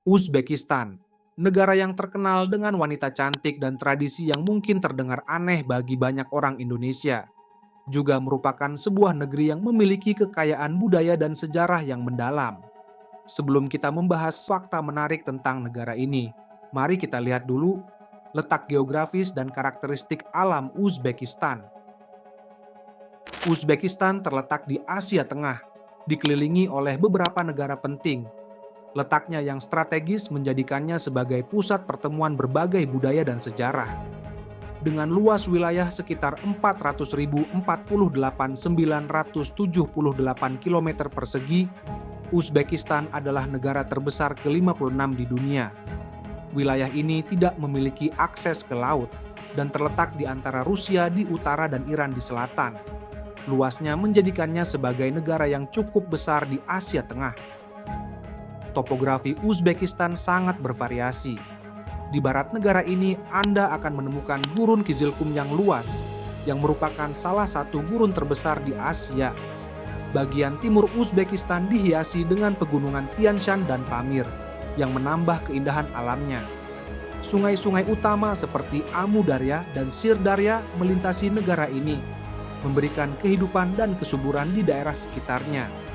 Uzbekistan, negara yang terkenal dengan wanita cantik dan tradisi yang mungkin terdengar aneh bagi banyak orang Indonesia, juga merupakan sebuah negeri yang memiliki kekayaan budaya dan sejarah yang mendalam. Sebelum kita membahas fakta menarik tentang negara ini, mari kita lihat dulu letak geografis dan karakteristik alam Uzbekistan. Uzbekistan terletak di Asia Tengah, dikelilingi oleh beberapa negara penting. Letaknya yang strategis menjadikannya sebagai pusat pertemuan berbagai budaya dan sejarah. Dengan luas wilayah sekitar 400.048.978 km persegi, Uzbekistan adalah negara terbesar ke-56 di dunia. Wilayah ini tidak memiliki akses ke laut dan terletak di antara Rusia di utara dan Iran di selatan. Luasnya menjadikannya sebagai negara yang cukup besar di Asia Tengah. Topografi Uzbekistan sangat bervariasi. Di barat negara ini, Anda akan menemukan Gurun Kizilkum yang luas, yang merupakan salah satu gurun terbesar di Asia. Bagian timur Uzbekistan dihiasi dengan pegunungan Tian Shan dan Pamir, yang menambah keindahan alamnya. Sungai-sungai utama seperti Amu Darya dan Sir Darya melintasi negara ini, memberikan kehidupan dan kesuburan di daerah sekitarnya.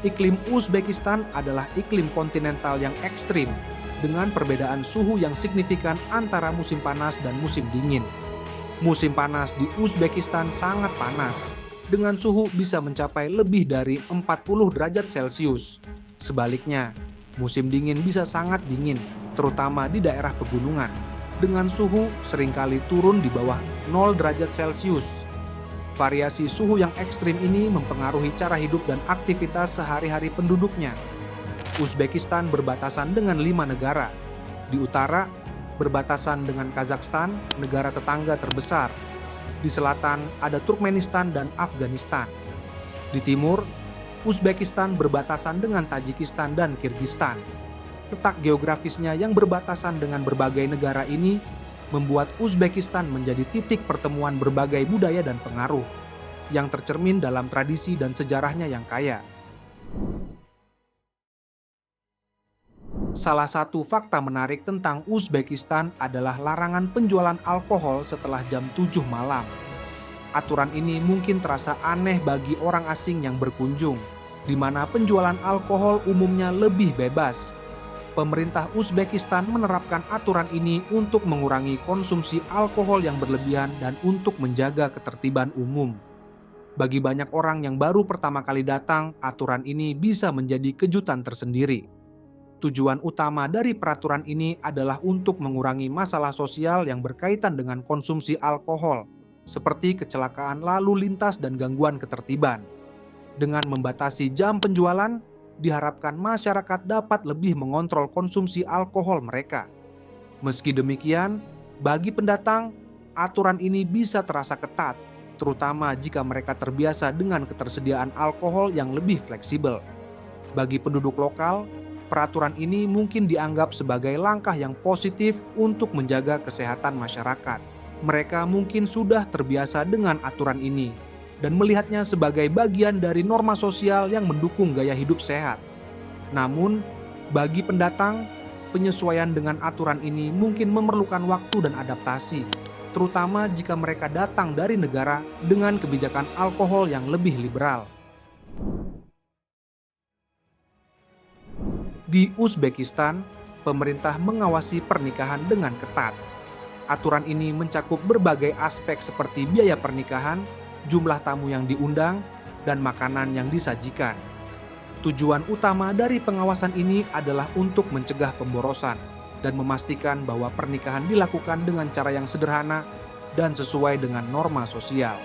Iklim Uzbekistan adalah iklim kontinental yang ekstrim, dengan perbedaan suhu yang signifikan antara musim panas dan musim dingin. Musim panas di Uzbekistan sangat panas, dengan suhu bisa mencapai lebih dari 40 derajat Celcius. Sebaliknya, musim dingin bisa sangat dingin, terutama di daerah pegunungan, dengan suhu seringkali turun di bawah 0 derajat Celcius. Variasi suhu yang ekstrim ini mempengaruhi cara hidup dan aktivitas sehari-hari penduduknya. Uzbekistan berbatasan dengan 5 negara. Di utara, berbatasan dengan Kazakhstan, negara tetangga terbesar. Di selatan, ada Turkmenistan dan Afghanistan. Di timur, Uzbekistan berbatasan dengan Tajikistan dan Kirgistan. Letak geografisnya yang berbatasan dengan berbagai negara ini membuat Uzbekistan menjadi titik pertemuan berbagai budaya dan pengaruh, yang tercermin dalam tradisi dan sejarahnya yang kaya. Salah satu fakta menarik tentang Uzbekistan adalah larangan penjualan alkohol setelah jam 7 malam. Aturan ini mungkin terasa aneh bagi orang asing yang berkunjung, di mana penjualan alkohol umumnya lebih bebas. Pemerintah Uzbekistan menerapkan aturan ini untuk mengurangi konsumsi alkohol yang berlebihan dan untuk menjaga ketertiban umum. Bagi banyak orang yang baru pertama kali datang, aturan ini bisa menjadi kejutan tersendiri. Tujuan utama dari peraturan ini adalah untuk mengurangi masalah sosial yang berkaitan dengan konsumsi alkohol, seperti kecelakaan lalu lintas dan gangguan ketertiban. Dengan membatasi jam penjualan, diharapkan masyarakat dapat lebih mengontrol konsumsi alkohol mereka. Meski demikian, bagi pendatang, aturan ini bisa terasa ketat, terutama jika mereka terbiasa dengan ketersediaan alkohol yang lebih fleksibel. Bagi penduduk lokal, peraturan ini mungkin dianggap sebagai langkah yang positif untuk menjaga kesehatan masyarakat. Mereka mungkin sudah terbiasa dengan aturan ini dan melihatnya sebagai bagian dari norma sosial yang mendukung gaya hidup sehat. Namun, bagi pendatang, penyesuaian dengan aturan ini mungkin memerlukan waktu dan adaptasi, terutama jika mereka datang dari negara dengan kebijakan alkohol yang lebih liberal. Di Uzbekistan, pemerintah mengawasi pernikahan dengan ketat. Aturan ini mencakup berbagai aspek seperti biaya pernikahan, jumlah tamu yang diundang, dan makanan yang disajikan. Tujuan utama dari pengawasan ini adalah untuk mencegah pemborosan dan memastikan bahwa pernikahan dilakukan dengan cara yang sederhana dan sesuai dengan norma sosial.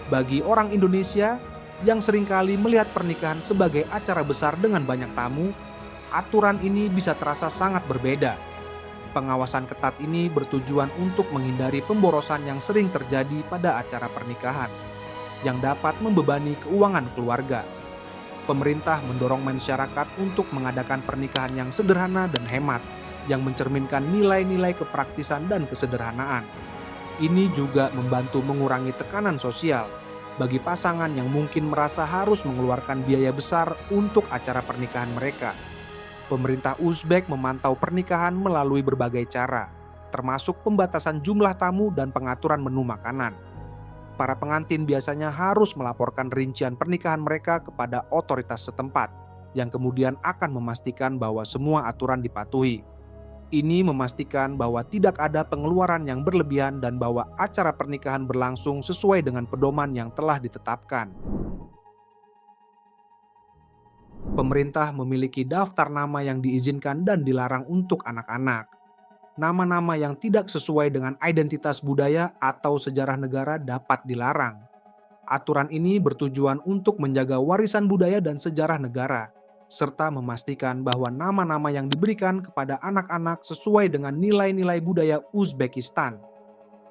Bagi orang Indonesia yang seringkali melihat pernikahan sebagai acara besar dengan banyak tamu, aturan ini bisa terasa sangat berbeda. Pengawasan ketat ini bertujuan untuk menghindari pemborosan yang sering terjadi pada acara pernikahan, yang dapat membebani keuangan keluarga. Pemerintah mendorong masyarakat untuk mengadakan pernikahan yang sederhana dan hemat, yang mencerminkan nilai-nilai kepraktisan dan kesederhanaan. Ini juga membantu mengurangi tekanan sosial bagi pasangan yang mungkin merasa harus mengeluarkan biaya besar untuk acara pernikahan mereka. Pemerintah Uzbek memantau pernikahan melalui berbagai cara, termasuk pembatasan jumlah tamu dan pengaturan menu makanan. Para pengantin biasanya harus melaporkan rincian pernikahan mereka kepada otoritas setempat, yang kemudian akan memastikan bahwa semua aturan dipatuhi. Ini memastikan bahwa tidak ada pengeluaran yang berlebihan dan bahwa acara pernikahan berlangsung sesuai dengan pedoman yang telah ditetapkan. Pemerintah memiliki daftar nama yang diizinkan dan dilarang untuk anak-anak. Nama-nama yang tidak sesuai dengan identitas budaya atau sejarah negara dapat dilarang. Aturan ini bertujuan untuk menjaga warisan budaya dan sejarah negara, serta memastikan bahwa nama-nama yang diberikan kepada anak-anak sesuai dengan nilai-nilai budaya Uzbekistan.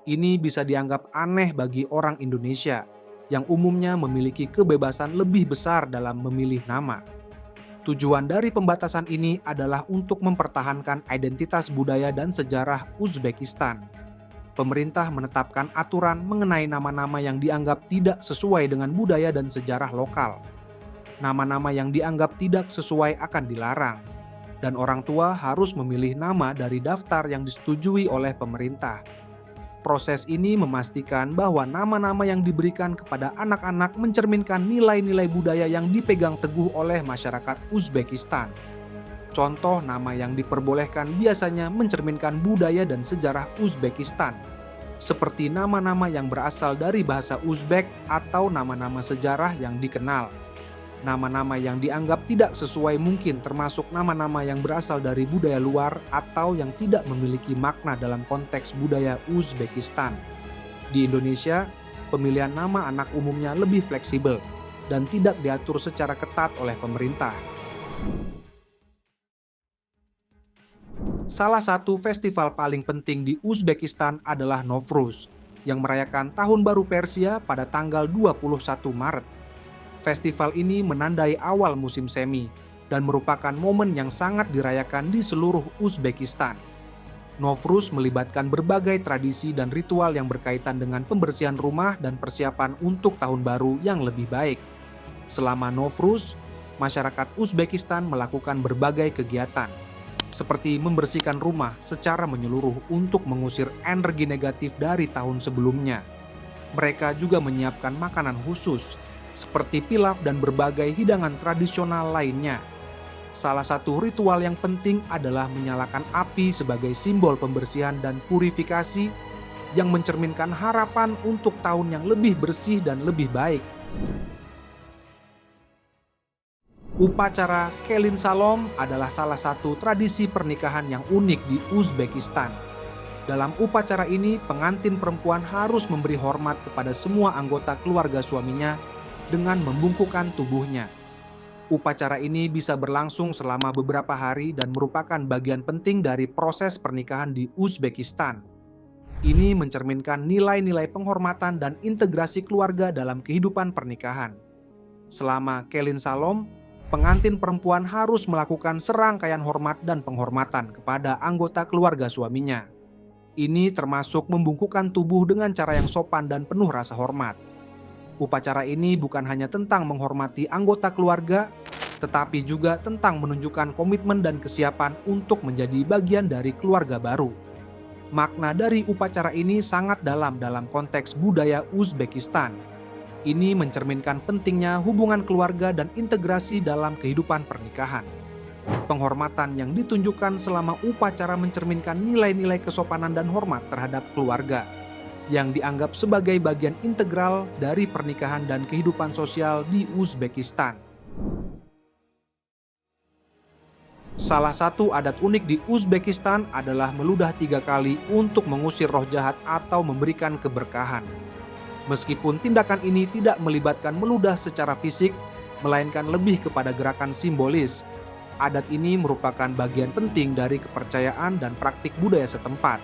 Ini bisa dianggap aneh bagi orang Indonesia, yang umumnya memiliki kebebasan lebih besar dalam memilih nama. Tujuan dari pembatasan ini adalah untuk mempertahankan identitas budaya dan sejarah Uzbekistan. Pemerintah menetapkan aturan mengenai nama-nama yang dianggap tidak sesuai dengan budaya dan sejarah lokal. Nama-nama yang dianggap tidak sesuai akan dilarang, dan orang tua harus memilih nama dari daftar yang disetujui oleh pemerintah. Proses ini memastikan bahwa nama-nama yang diberikan kepada anak-anak mencerminkan nilai-nilai budaya yang dipegang teguh oleh masyarakat Uzbekistan. Contoh nama yang diperbolehkan biasanya mencerminkan budaya dan sejarah Uzbekistan, seperti nama-nama yang berasal dari bahasa Uzbek atau nama-nama sejarah yang dikenal. Nama-nama yang dianggap tidak sesuai mungkin termasuk nama-nama yang berasal dari budaya luar atau yang tidak memiliki makna dalam konteks budaya Uzbekistan. Di Indonesia, pemilihan nama anak umumnya lebih fleksibel dan tidak diatur secara ketat oleh pemerintah. Salah satu festival paling penting di Uzbekistan adalah Nowruz, yang merayakan Tahun Baru Persia pada tanggal 21 Maret. Festival ini menandai awal musim semi dan merupakan momen yang sangat dirayakan di seluruh Uzbekistan. Nowruz melibatkan berbagai tradisi dan ritual yang berkaitan dengan pembersihan rumah dan persiapan untuk tahun baru yang lebih baik. Selama Nowruz, masyarakat Uzbekistan melakukan berbagai kegiatan, seperti membersihkan rumah secara menyeluruh untuk mengusir energi negatif dari tahun sebelumnya. Mereka juga menyiapkan makanan khusus, seperti pilaf dan berbagai hidangan tradisional lainnya. Salah satu ritual yang penting adalah menyalakan api sebagai simbol pembersihan dan purifikasi yang mencerminkan harapan untuk tahun yang lebih bersih dan lebih baik. Upacara Kelin Salom adalah salah satu tradisi pernikahan yang unik di Uzbekistan. Dalam upacara ini, pengantin perempuan harus memberi hormat kepada semua anggota keluarga suaminya dengan membungkukkan tubuhnya. Upacara ini bisa berlangsung selama beberapa hari dan merupakan bagian penting dari proses pernikahan di Uzbekistan. Ini mencerminkan nilai-nilai penghormatan dan integrasi keluarga dalam kehidupan pernikahan. Selama Kelin Salom, pengantin perempuan harus melakukan serangkaian hormat dan penghormatan kepada anggota keluarga suaminya. Ini termasuk membungkukkan tubuh dengan cara yang sopan dan penuh rasa hormat. Upacara ini bukan hanya tentang menghormati anggota keluarga, tetapi juga tentang menunjukkan komitmen dan kesiapan untuk menjadi bagian dari keluarga baru. Makna dari upacara ini sangat dalam konteks budaya Uzbekistan. Ini mencerminkan pentingnya hubungan keluarga dan integrasi dalam kehidupan pernikahan. Penghormatan yang ditunjukkan selama upacara mencerminkan nilai-nilai kesopanan dan hormat terhadap keluarga, yang dianggap sebagai bagian integral dari pernikahan dan kehidupan sosial di Uzbekistan. Salah satu adat unik di Uzbekistan adalah meludah 3 kali untuk mengusir roh jahat atau memberikan keberkahan. Meskipun tindakan ini tidak melibatkan meludah secara fisik, melainkan lebih kepada gerakan simbolis, adat ini merupakan bagian penting dari kepercayaan dan praktik budaya setempat.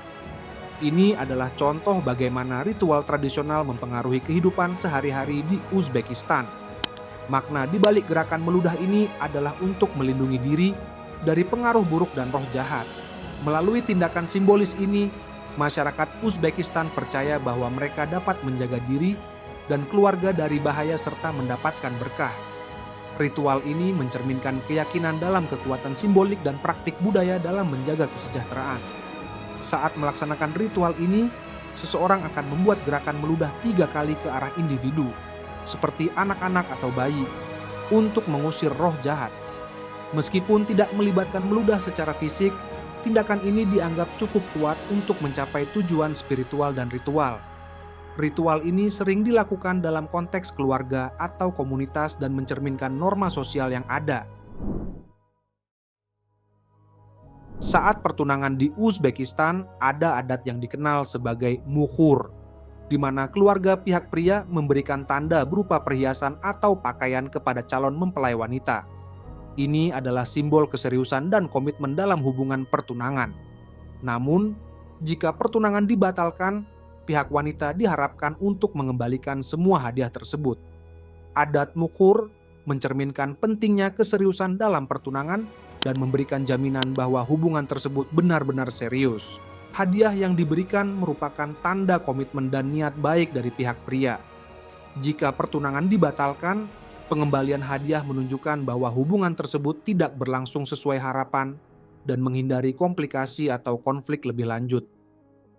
Ini adalah contoh bagaimana ritual tradisional mempengaruhi kehidupan sehari-hari di Uzbekistan. Makna di balik gerakan meludah ini adalah untuk melindungi diri dari pengaruh buruk dan roh jahat. Melalui tindakan simbolis ini, masyarakat Uzbekistan percaya bahwa mereka dapat menjaga diri dan keluarga dari bahaya serta mendapatkan berkah. Ritual ini mencerminkan keyakinan dalam kekuatan simbolik dan praktik budaya dalam menjaga kesejahteraan. Saat melaksanakan ritual ini, seseorang akan membuat gerakan meludah 3 kali ke arah individu, seperti anak-anak atau bayi, untuk mengusir roh jahat. Meskipun tidak melibatkan meludah secara fisik, tindakan ini dianggap cukup kuat untuk mencapai tujuan spiritual dan ritual. Ritual ini sering dilakukan dalam konteks keluarga atau komunitas dan mencerminkan norma sosial yang ada. Saat pertunangan di Uzbekistan, ada adat yang dikenal sebagai muhur, di mana keluarga pihak pria memberikan tanda berupa perhiasan atau pakaian kepada calon mempelai wanita. Ini adalah simbol keseriusan dan komitmen dalam hubungan pertunangan. Namun, jika pertunangan dibatalkan, pihak wanita diharapkan untuk mengembalikan semua hadiah tersebut. Adat muhur mencerminkan pentingnya keseriusan dalam pertunangan dan memberikan jaminan bahwa hubungan tersebut benar-benar serius. Hadiah yang diberikan merupakan tanda komitmen dan niat baik dari pihak pria. Jika pertunangan dibatalkan, pengembalian hadiah menunjukkan bahwa hubungan tersebut tidak berlangsung sesuai harapan dan menghindari komplikasi atau konflik lebih lanjut.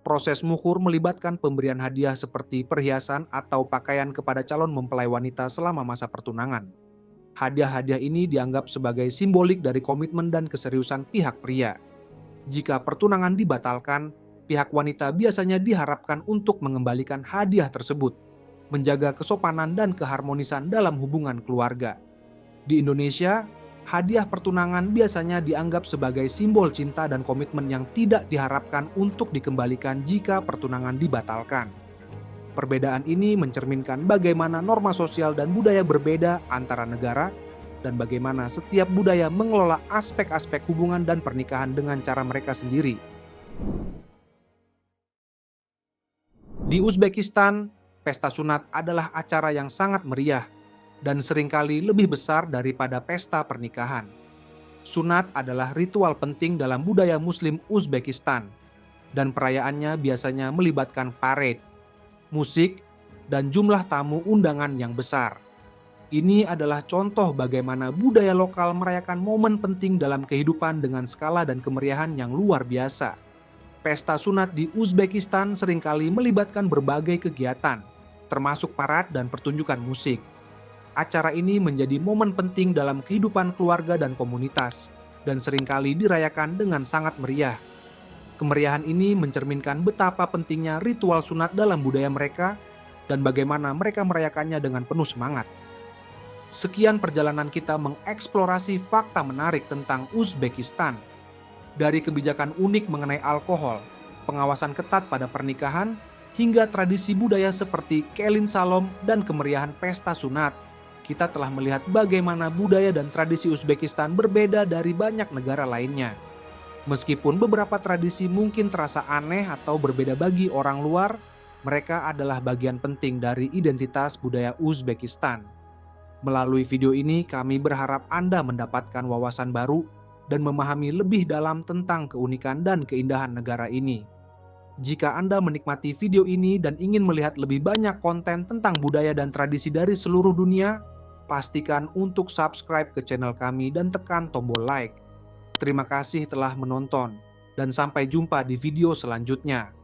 Proses muhur melibatkan pemberian hadiah seperti perhiasan atau pakaian kepada calon mempelai wanita selama masa pertunangan. Hadiah-hadiah ini dianggap sebagai simbolik dari komitmen dan keseriusan pihak pria. Jika pertunangan dibatalkan, pihak wanita biasanya diharapkan untuk mengembalikan hadiah tersebut, menjaga kesopanan dan keharmonisan dalam hubungan keluarga. Di Indonesia, hadiah pertunangan biasanya dianggap sebagai simbol cinta dan komitmen yang tidak diharapkan untuk dikembalikan jika pertunangan dibatalkan. Perbedaan ini mencerminkan bagaimana norma sosial dan budaya berbeda antara negara dan bagaimana setiap budaya mengelola aspek-aspek hubungan dan pernikahan dengan cara mereka sendiri. Di Uzbekistan, pesta sunat adalah acara yang sangat meriah dan seringkali lebih besar daripada pesta pernikahan. Sunat adalah ritual penting dalam budaya Muslim Uzbekistan, dan perayaannya biasanya melibatkan parade, musik, dan jumlah tamu undangan yang besar. Ini adalah contoh bagaimana budaya lokal merayakan momen penting dalam kehidupan dengan skala dan kemeriahan yang luar biasa. Pesta sunat di Uzbekistan seringkali melibatkan berbagai kegiatan, termasuk parade dan pertunjukan musik. Acara ini menjadi momen penting dalam kehidupan keluarga dan komunitas, dan seringkali dirayakan dengan sangat meriah. Kemeriahan ini mencerminkan betapa pentingnya ritual sunat dalam budaya mereka, dan bagaimana mereka merayakannya dengan penuh semangat. Sekian perjalanan kita mengeksplorasi fakta menarik tentang Uzbekistan. Dari kebijakan unik mengenai alkohol, pengawasan ketat pada pernikahan, hingga tradisi budaya seperti Kelin Salom dan kemeriahan pesta sunat, kita telah melihat bagaimana budaya dan tradisi Uzbekistan berbeda dari banyak negara lainnya. Meskipun beberapa tradisi mungkin terasa aneh atau berbeda bagi orang luar, mereka adalah bagian penting dari identitas budaya Uzbekistan. Melalui video ini, kami berharap Anda mendapatkan wawasan baru dan memahami lebih dalam tentang keunikan dan keindahan negara ini. Jika Anda menikmati video ini dan ingin melihat lebih banyak konten tentang budaya dan tradisi dari seluruh dunia, pastikan untuk subscribe ke channel kami dan tekan tombol like. Terima kasih telah menonton, dan sampai jumpa di video selanjutnya.